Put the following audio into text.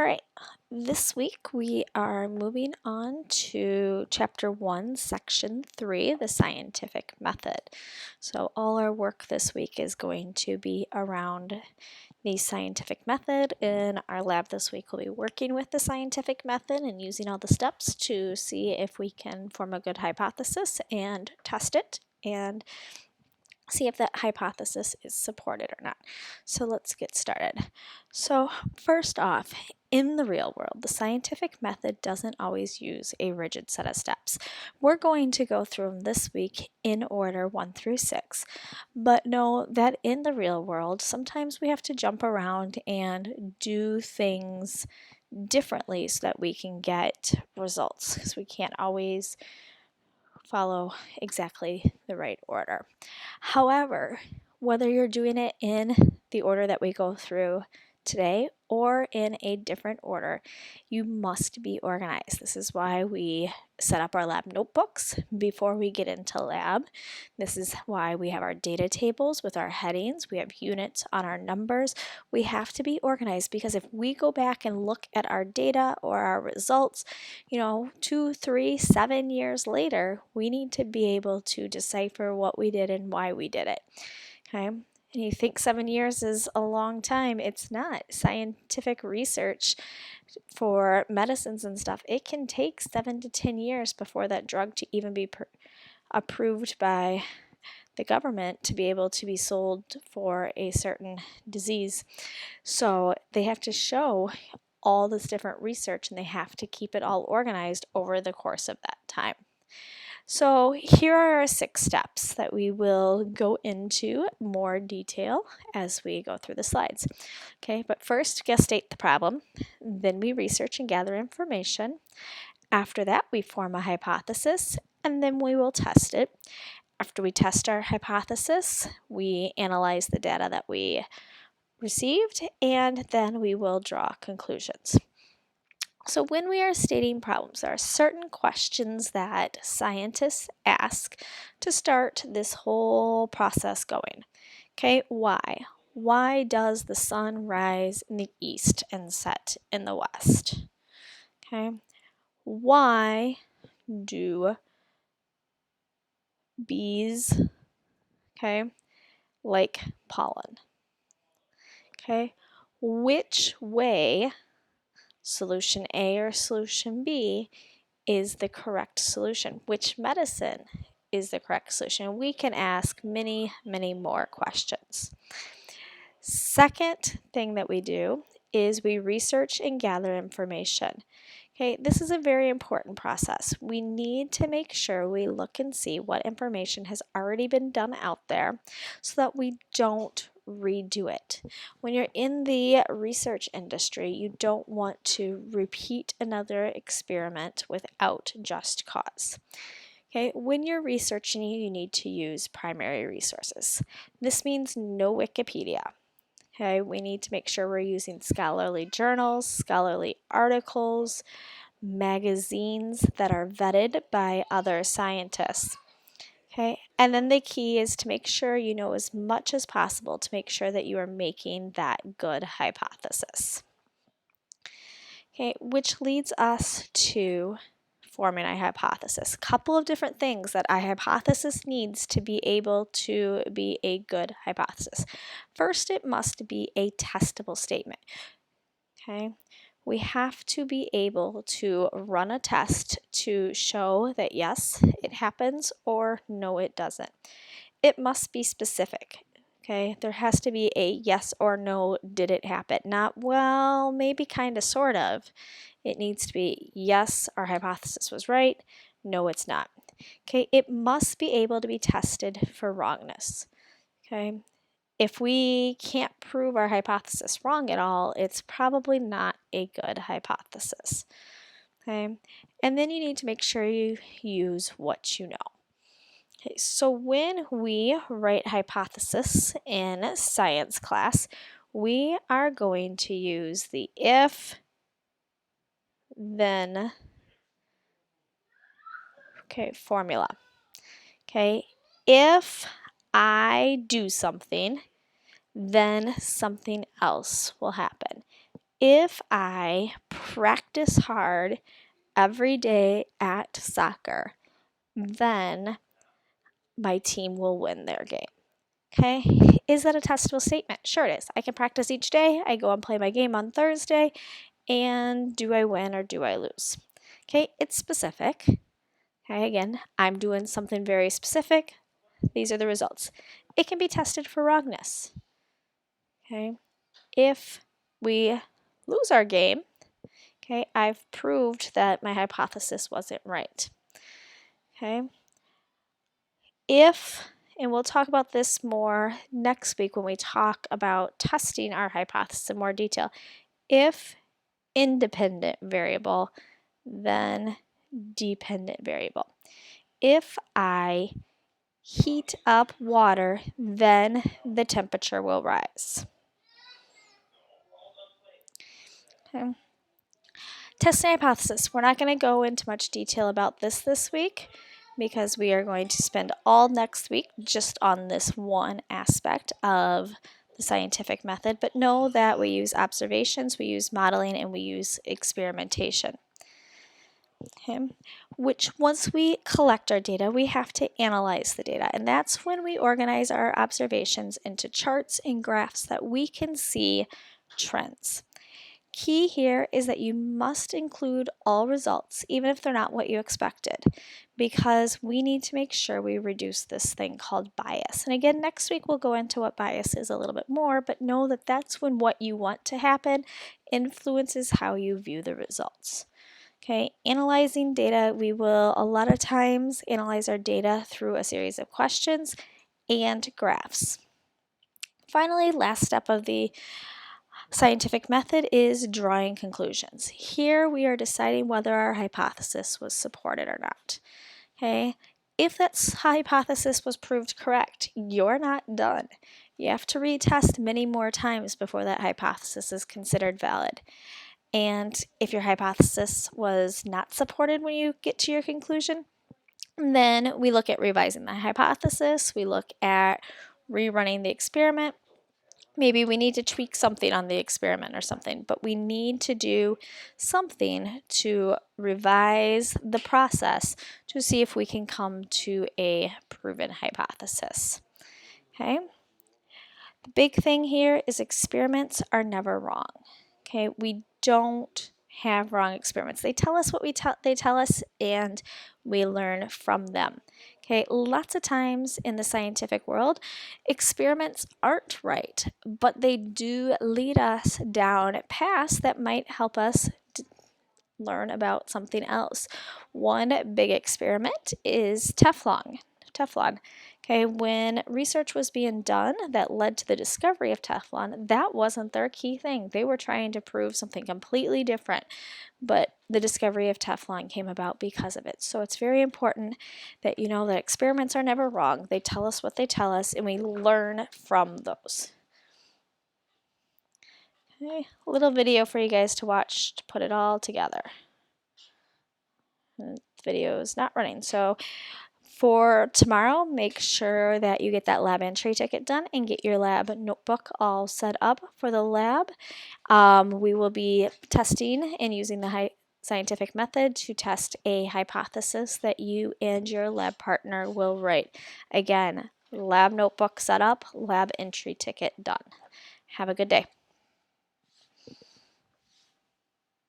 All right, this week we are moving on to Chapter 1, Section 3, the scientific method. So all our work this week is going to be around the scientific method. In our lab this week, we'll be working with the scientific method and using all the steps to see if we can form a good hypothesis and test it and see if that hypothesis is supported or not. So let's get started. So first off, in the real world, the scientific method doesn't always use a rigid set of steps. We're going to go through them this week in order 1 through 6, but know that in the real world, sometimes we have to jump around and do things differently so that we can get results, because we can't always follow exactly the right order. However, whether you're doing it in the order that we go through today or in a different order, you must be organized. This is why we set up our lab notebooks before we get into lab. This is why we have our data tables with our headings. We have units on our numbers. We have to be organized because if we go back and look at our data or our results, 2, 3, 7 years later, we need to be able to decipher what we did and why we did it. Okay? And you think 7 years is a long time. It's not. Scientific research for medicines and stuff, it can take 7 to 10 years before that drug to even be approved by the government to be able to be sold for a certain disease. So they have to show all this different research and they have to keep it all organized over the course of that time. So here are our 6 steps that we will go into more detail as we go through the slides. Okay, but first, guess state the problem. Then we research and gather information. After that, we form a hypothesis, and then we will test it. After we test our hypothesis, we analyze the data that we received, and then we will draw conclusions. So when we are stating problems, there are certain questions that scientists ask to start this whole process going. Okay, why? Why does the sun rise in the east and set in the west? Okay, why do bees, like pollen? Okay, which way, solution A or solution B, is the correct solution? Which medicine is the correct solution? We can ask many, many more questions. Second thing that we do is we research and gather information. Okay, this is a very important process. We need to make sure we look and see what information has already been done out there so that we don't redo it. When you're in the research industry, you don't want to repeat another experiment without just cause. Okay, when you're researching, you need to use primary resources. This means no Wikipedia. Okay, we need to make sure we're using scholarly journals, scholarly articles, magazines that are vetted by other scientists. Okay, and then the key is to make sure you know as much as possible to make sure that you are making that good hypothesis. Okay, which leads us to forming a hypothesis. Couple of different things that a hypothesis needs to be able to be a good hypothesis. First, it must be a testable statement. Okay, we have to be able to run a test to show that yes, it happens, or no, it doesn't. It must be specific. Okay, there has to be a yes or no, did it happen? Not, well, maybe, kind of, sort of. It needs to be yes, our hypothesis was right, no, it's not. Okay, it must be able to be tested for wrongness. Okay, if we can't prove our hypothesis wrong at all, it's probably not a good hypothesis. Okay, and then you need to make sure you use what you know. Okay, so when we write hypothesis in science class, we are going to use the if, then, formula. Okay, if I do something, then something else will happen. if I practice hard every day at soccer, then my team will win their game. Okay, is that a testable statement? Sure it is. I can practice each day. I go and play my game on Thursday, and do I win or do I lose? Okay, it's specific. Okay, again, I'm doing something very specific. These are the results. It can be tested for wrongness. Okay, if we lose our game, okay, I've proved that my hypothesis wasn't right. Okay, and we'll talk about this more next week when we talk about testing our hypothesis in more detail. If independent variable, then dependent variable. If I heat up water, then the temperature will rise. Okay. Testing hypothesis. We're not going to go into much detail about this week because we are going to spend all next week just on this one aspect of the scientific method, but know that we use observations, we use modeling, and we use experimentation. Okay. Which once we collect our data, we have to analyze the data, and that's when we organize our observations into charts and graphs that we can see trends. Key here is that you must include all results, even if they're not what you expected, because we need to make sure we reduce this thing called bias. And again, next week we'll go into what bias is a little bit more, but know that that's when what you want to happen influences how you view the results. Okay, analyzing data, we will a lot of times analyze our data through a series of questions and graphs. Finally, last step of the scientific method is drawing conclusions. Here we are deciding whether our hypothesis was supported or not. Okay, if that hypothesis was proved correct, you're not done. You have to retest many more times before that hypothesis is considered valid. And if your hypothesis was not supported when you get to your conclusion, then we look at revising the hypothesis, we look at rerunning the experiment. Maybe we need to tweak something on the experiment or something, but we need to do something to revise the process to see if we can come to a proven hypothesis. Okay? The big thing here is experiments are never wrong. Okay, we don't have wrong experiments. They tell us what they tell us, and we learn from them. Okay, lots of times in the scientific world, experiments aren't right, but they do lead us down paths that might help us learn about something else. One big experiment is Teflon. Okay, when research was being done that led to the discovery of Teflon, that wasn't their key thing. They were trying to prove something completely different, but the discovery of Teflon came about because of it. So it's very important that you know that experiments are never wrong. They tell us what they tell us, and we learn from those. Okay, a little video for you guys to watch to put it all together. And the video is not running, so for tomorrow, make sure that you get that lab entry ticket done and get your lab notebook all set up for the lab. We will be testing and using the scientific method to test a hypothesis that you and your lab partner will write. Again, lab notebook set up, lab entry ticket done. Have a good day.